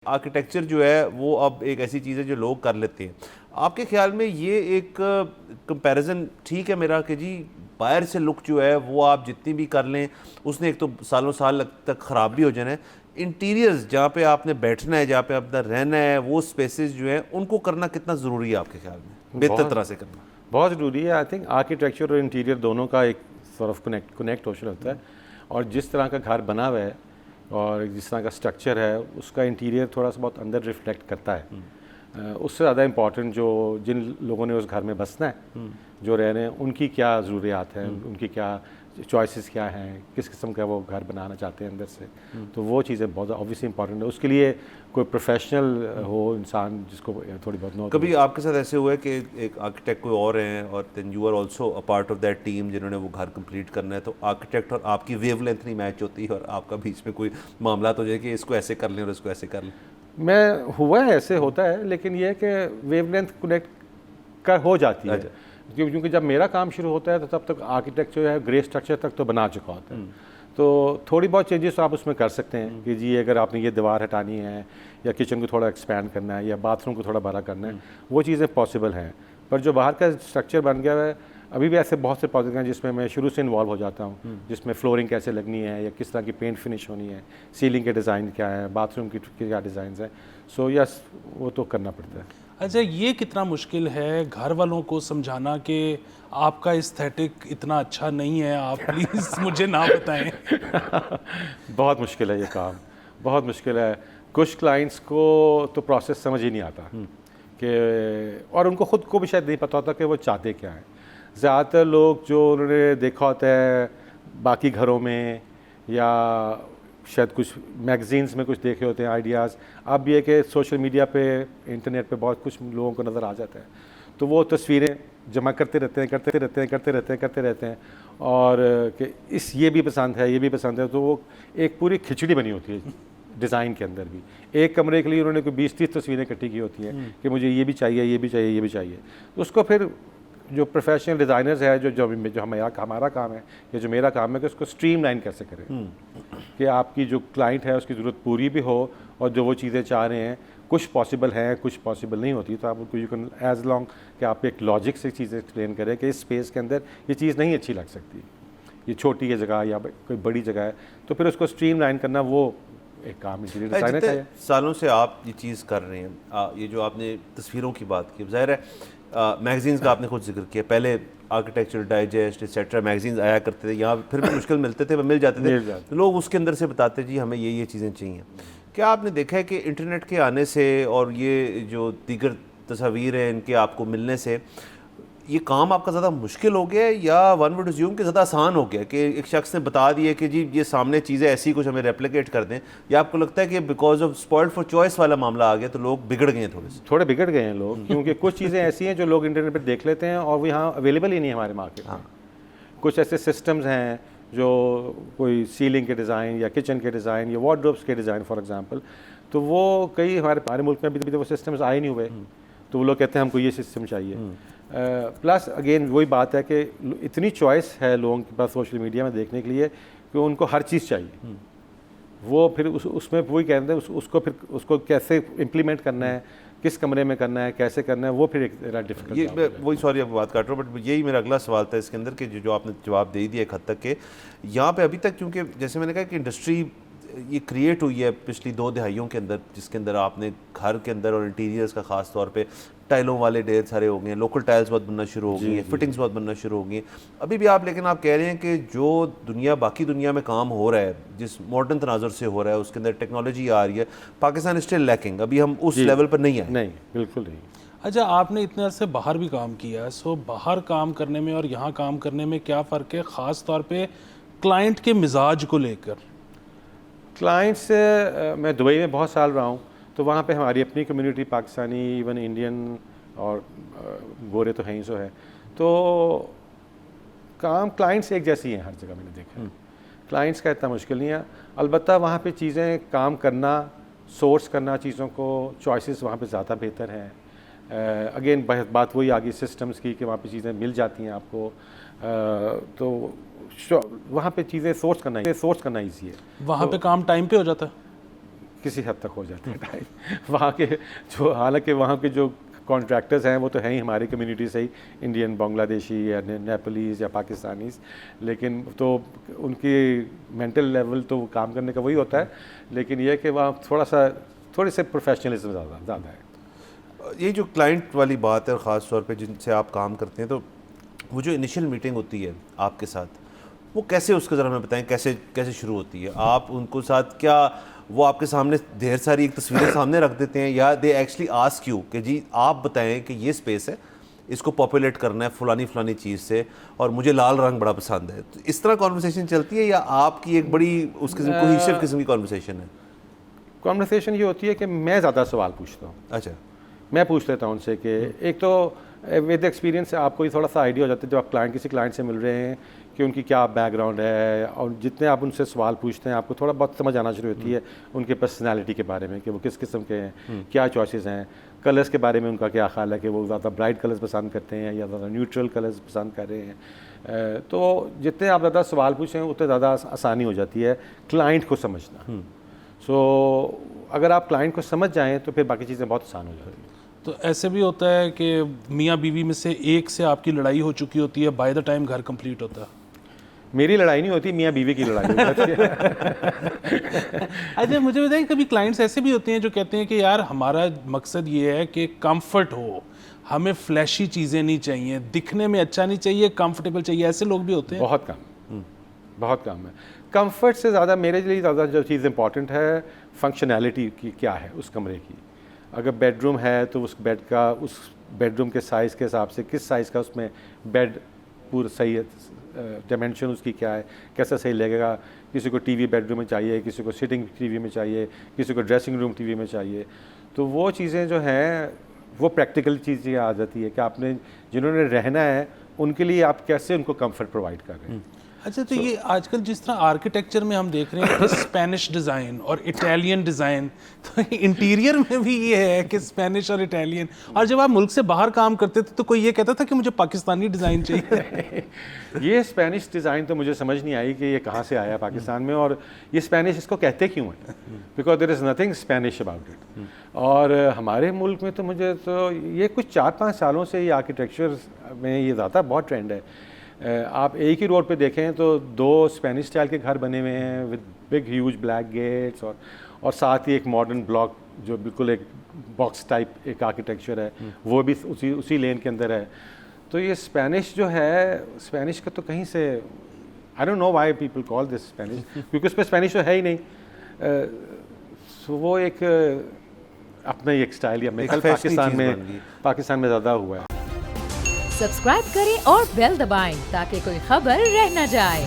Architecture जो है वो अब एक ऐसी चीज़ है जो लोग कर लेते हैं। आपके ख्याल में ये एक कंपैरिजन ठीक है मेरा कि जी बाहर से लुक जो है वो आप जितनी भी कर लें उसने एक तो सालों साल तक ख़राब भी हो जाना है। इंटीरियर्स जहाँ पे आपने बैठना है, जहाँ पे अपना रहना है, वो स्पेसेस जो हैं उनको करना कितना ज़रूरी है आपके ख्याल में, बेहतर तरह से करना? बहुत ज़रूरी है। आई थिंक आर्किटेक्चर और इंटीरियर दोनों का एक सॉर्ट ऑफ कनेक्ट होता है। और जिस तरह का घर बना हुआ है और जिस तरह का स्ट्रक्चर है उसका इंटीरियर थोड़ा सा बहुत अंदर रिफ्लेक्ट करता है। उससे ज़्यादा इम्पॉर्टेंट जो जिन लोगों ने उस घर में बसना है, जो रह रहे हैं, उनकी क्या ज़रूरियात हैं, उनकी क्या चॉइसेस क्या हैं, किस किस्म का वो घर बनाना चाहते हैं अंदर से। तो वो चीज़ें बहुत ऑब्वियसली इंपॉर्टेंट है। उसके लिए कोई प्रोफेशनल हो इंसान जिसको थोड़ी बहुत नॉलेज। कभी आपके साथ ऐसे हुआ है कि एक आर्किटेक्ट कोई और हैं और then you are also a part of that team जिन्होंने वो घर कंप्लीट करना है, तो आर्किटेक्ट और आपकी वेवलेंथ नहीं मैच होती और आपका बीच में कोई मामला तो हो जाए कि इसको ऐसे कर लें और इसको ऐसे कर लें? मैं हुआ है, ऐसे होता है, लेकिन ये है कि वेवलेंथ कनेक्ट कर हो जाती है। क्योंकि जब मेरा काम शुरू होता है तो तब तक आर्किटेक्ट जो है ग्रे स्ट्रक्चर तक तो बना चुका होता है। तो थोड़ी बहुत चेंजेस आप उसमें कर सकते हैं कि जी अगर आपने ये दीवार हटानी है या किचन को थोड़ा एक्सपैंड करना है या बाथरूम को थोड़ा बड़ा करना है, वो चीज़ें पॉसिबल हैं। पर जो बाहर का स्ट्रक्चर बन गया है, अभी भी ऐसे बहुत से प्रोजेक्ट हैं जिसमें मैं शुरू से इन्वॉल्व हो जाता हूँ, जिसमें फ्लोरिंग कैसे लगनी है या किस तरह की पेंट फिनिश होनी है, सीलिंग के डिज़ाइन क्या है, बाथरूम की क्या डिज़ाइन है। सो यस, वो तो करना पड़ता है। अच्छा, ये कितना मुश्किल है घर वालों को समझाना कि आपका एस्थेटिक इतना अच्छा नहीं है, आप प्लीज़ मुझे ना बताएं। बहुत मुश्किल है ये काम, बहुत मुश्किल है। कुछ क्लाइंट्स को तो प्रोसेस समझ ही नहीं आता कि, और उनको ख़ुद को भी शायद नहीं पता होता कि वो चाहते क्या हैं। ज़्यादातर लोग जो उन्होंने देखा होता है बाकी घरों में या शायद कुछ मैगज़ीन्स में कुछ देखे होते हैं आइडियाज़, अब ये कि सोशल मीडिया पे, इंटरनेट पे बहुत कुछ लोगों को नज़र आ जाता है, तो वो तस्वीरें जमा करते रहते हैं और कि ये भी पसंद है, ये भी पसंद है, तो वो एक पूरी खिचड़ी बनी होती है डिज़ाइन के अंदर भी। एक कमरे के लिए उन्होंने कोई 20-30 तस्वीरें इकट्ठी की होती हैं कि मुझे ये भी चाहिए, ये भी चाहिए, ये भी चाहिए। तो उसको फिर जो प्रोफेशनल डिज़ाइनर्स है, जो हमारा काम है या जो मेरा काम है कि उसको स्ट्रीमलाइन कैसे करें कि आपकी जो क्लाइंट है उसकी ज़रूरत पूरी भी हो और जो वो चीज़ें चाह रहे हैं कुछ पॉसिबल हैं, कुछ पॉसिबल नहीं होती, तो आप उनको यू कैन एज लॉन्ग कि आप एक लॉजिक से चीज़ें एक्सप्लेन करें कि इस स्पेस के अंदर ये चीज़ नहीं अच्छी लग सकती, ये छोटी है जगह या कोई बड़ी जगह है, तो फिर उसको स्ट्रीमलाइन करना वो एक काम इंटीरियर डिज़ाइनर का है। सालों से आप ये चीज़ कर रहे हैं, ये जो आपने तस्वीरों की बात की, ज़ाहिर है मैगज़ीन्स का आपने खुद जिक्र किया, पहले आर्किटेक्चर डाइजेस्ट एक्सेट्रा मैगज़ीन्स आया करते थे, यहाँ फिर भी मुश्किल मिलते थे, मिल जाते थे, तो लोग उसके अंदर से बताते जी हमें ये चीज़ें चाहिए। क्या आपने देखा है कि इंटरनेट के आने से और ये जो दीगर तस्वीर हैं इनके आपको मिलने से ये काम आपका ज़्यादा मुश्किल हो गया है या वन वुड अज्यूम कि ज़्यादा आसान हो गया कि एक शख्स ने बता दिया कि जी ये सामने चीज़ें ऐसी कुछ हमें रेप्लिकेट कर दें, या आपको लगता है कि because of spoiled for choice वाला मामला आ गया तो लोग बिगड़ गए हैं थोड़े बिगड़ गए हैं लोग, क्योंकि कुछ चीज़ें ऐसी हैं जो लोग इंटरनेट पर देख लेते हैं और वो यहाँ अवेलेबल ही नहीं है हमारे मार्केट में। कुछ ऐसे सिस्टम्स हैं जो कोई सीलिंग के डिज़ाइन या किचन के डिज़ाइन या वार्डरोब्स के डिज़ाइन फॉर एग्जांपल, तो वो कई हमारे मुल्क में अभी वो सिस्टम्स आए नहीं हुए, तो वो लोग कहते हैं हमको ये सिस्टम चाहिए। प्लस अगेन वही बात है कि इतनी चॉइस है लोगों के पास सोशल मीडिया में देखने के लिए कि उनको हर चीज़ चाहिए। वो फिर उसमें वही कहते हैं उसको कैसे इम्प्लीमेंट करना है, किस कमरे में करना है, कैसे करना है, वो फिर एक डिफिकल्ट। ये वही सॉरी आपको बात काट रहा हूँ, बट यही मेरा अगला सवाल था इसके अंदर कि जो आपने जवाब दे दिया एक हद तक के यहाँ पे अभी तक, क्योंकि जैसे मैंने कहा कि इंडस्ट्री ये क्रिएट हुई है पिछली 2 दहाइयों के अंदर, जिसके अंदर आपने घर के अंदर और इंटीरियर्स का ख़ास तौर पे टाइलों वाले ढेर सारे हो गए हैं, लोकल टाइल्स बहुत बनना शुरू हो गई हैं, फिटिंग्स बहुत बनना शुरू हो गई हैं अभी भी आप, लेकिन आप कह रहे हैं कि जो बाकी दुनिया में काम हो रहा है, जिस मॉडर्न तनाजुर से हो रहा है, उसके अंदर टेक्नोलॉजी आ रही है, पाकिस्तान स्टिल लैकिंग, अभी हम उस लेवल पर नहीं आए। नहीं, बिल्कुल नहीं। अच्छा, आपने इतने अर्से बाहर भी काम किया है, सो बाहर काम करने में और यहाँ काम करने में क्या फ़र्क है, ख़ास तौर पर क्लाइंट के मिजाज को लेकर? क्लाइंट्स से मैं दुबई में बहुत साल रहा हूँ, तो वहाँ पे हमारी अपनी कम्युनिटी पाकिस्तानी, इवन इंडियन और गोरे तो हैं ही, सो है, तो काम क्लाइंट्स एक जैसी हैं हर जगह, मैंने देखा। क्लाइंट्स का इतना मुश्किल नहीं है, अलबत्ता वहाँ पे चीज़ें काम करना, सोर्स करना चीज़ों को, चॉइसेस वहाँ पे ज़्यादा बेहतर हैं। अगेन बात वही आ गई सिस्टम्स की कि वहाँ पे चीज़ें मिल जाती हैं आपको, तो वहाँ पे चीज़ें सोर्स करना ईजी है। वहाँ पे काम टाइम पे हो जाता है? किसी हद तक हो जाता है टाइम। वहाँ के जो, हालांकि वहाँ के जो कॉन्ट्रैक्टर्स हैं वो तो हैं ही हमारी कम्युनिटी से ही, इंडियन, बांग्लादेशी या नेपालीज़ या पाकिस्तानीज़, लेकिन तो उनकी मेंटल लेवल तो काम करने का वही होता है, लेकिन यह कि वहाँ थोड़ी से प्रोफेशनलिज्म ज़्यादा है। ये जो क्लाइंट वाली बात है, और ख़ास तौर पे जिनसे आप काम करते हैं, तो वो जो इनिशियल मीटिंग होती है आपके साथ, वो कैसे, उसका ज़रा हमें बताएं, कैसे कैसे शुरू होती है? आप उनको साथ क्या वो आपके सामने ढेर सारी एक तस्वीरें सामने रख देते हैं, या दे एक्चुअली आस्क यू कि जी आप बताएं कि ये स्पेस है, इसको पॉपुलेट करना है फलानी चीज़ से, और मुझे लाल रंग बड़ा पसंद है? तो इस तरह कॉन्वर्सेशन चलती है, या आपकी एक बड़ी उस किस्म कोहेसिव किस्म की कॉन्वर्सेशन है? कॉन्वर्सेशन ये होती है कि मैं ज़्यादा सवाल पूछता हूँ। अच्छा, मैं पूछ लेता हूँ उनसे कि एक तो विद एक्सपीरियंस से आपको ये थोड़ा सा आइडिया हो जाता है, जब आप किसी क्लाइंट से मिल रहे हैं, कि उनकी क्या बैकग्राउंड है, और जितने आप उनसे सवाल पूछते हैं आपको थोड़ा बहुत समझ आना शुरू होती है उनके पर्सनालिटी के बारे में, कि वो किस किस्म के हैं, क्या चॉइसेस हैं, कलर्स के बारे में उनका क्या ख्याल है, कि वो ज़्यादा ब्राइट कलर्स पसंद करते हैं या ज़्यादा न्यूट्रल कलर्स पसंद कर रहे हैं। तो जितने आप ज़्यादा सवाल पूछें उतने ज़्यादा आसानी हो जाती है क्लाइंट को समझना। सो अगर आप क्लाइंट को समझ जाएँ तो फिर बाकी चीज़ें बहुत आसान हो जाती हैं। तो ऐसे भी होता है कि मियाँ बीवी में से एक से आपकी लड़ाई हो चुकी होती है बाय द टाइम घर कंप्लीट होता है? मेरी लड़ाई नहीं होती, मियाँ बीवी की लड़ाई हो जाती है। अच्छा, मुझे बताइए, कभी क्लाइंट्स ऐसे भी होते हैं जो कहते हैं कि यार हमारा मकसद ये है कि कंफर्ट हो, हमें फ्लैशी चीज़ें नहीं चाहिए, दिखने में अच्छा नहीं चाहिए, कंफर्टेबल चाहिए, ऐसे लोग भी होते हैं? बहुत कम है। कंफर्ट से ज़्यादा मेरे लिए ज़्यादा जो चीज़ इंपॉर्टेंट है, फंक्शनैलिटी की क्या है उस कमरे की। अगर बेडरूम है तो उस बेड का, उस बेडरूम के साइज़ के हिसाब से किस साइज़ का उसमें बेड पूरा सही है, डायमेंशन उसकी क्या है, कैसा सही लगेगा। किसी को टीवी बेडरूम में चाहिए, किसी को सिटिंग टीवी में चाहिए, किसी को ड्रेसिंग रूम टीवी में चाहिए। तो वो चीज़ें जो हैं वो प्रैक्टिकल चीज़ें आ जाती है कि आपने जिन्होंने रहना है उनके लिए आप कैसे उनको कंफर्ट प्रोवाइड कर रहे हैं। अच्छा, तो ये आजकल जिस तरह आर्किटेक्चर में हम देख रहे हैं कि स्पेनिश डिज़ाइन और इटालियन डिज़ाइन, तो इंटीरियर में भी ये है कि स्पेनिश और इटालियन। और जब आप मुल्क से बाहर काम करते थे तो कोई ये कहता था कि मुझे पाकिस्तानी डिज़ाइन चाहिए। ये स्पेनिश डिज़ाइन तो मुझे समझ नहीं आई कि ये कहाँ से आया पाकिस्तान में, और ये स्पेनिश इसको कहते क्यों हैं, because there is nothing Spanish about it. और हमारे मुल्क में तो मुझे तो ये कुछ 4-5 सालों से ये आर्किटेक्चर में ये ज़्यादा बहुत ट्रेंड है। आप एक ही रोड पे देखें तो 2 स्पेनिश स्टाइल के घर बने हुए हैं with big huge black gates, और साथ ही एक मॉडर्न ब्लॉक जो बिल्कुल एक बॉक्स टाइप एक आर्किटेक्चर है, वो भी उसी लेन के अंदर है। तो ये स्पेनिश जो है, स्पेनिश का तो कहीं से, I don't know why people call this Spanish, क्योंकि उसमें स्पेनिश तो है ही नहीं। सो वो एक अपना ही एक स्टाइल या पाकिस्तान में ज़्यादा हुआ है। सब्सक्राइब करें और बेल दबाएं ताकि कोई खबर रह न जाए।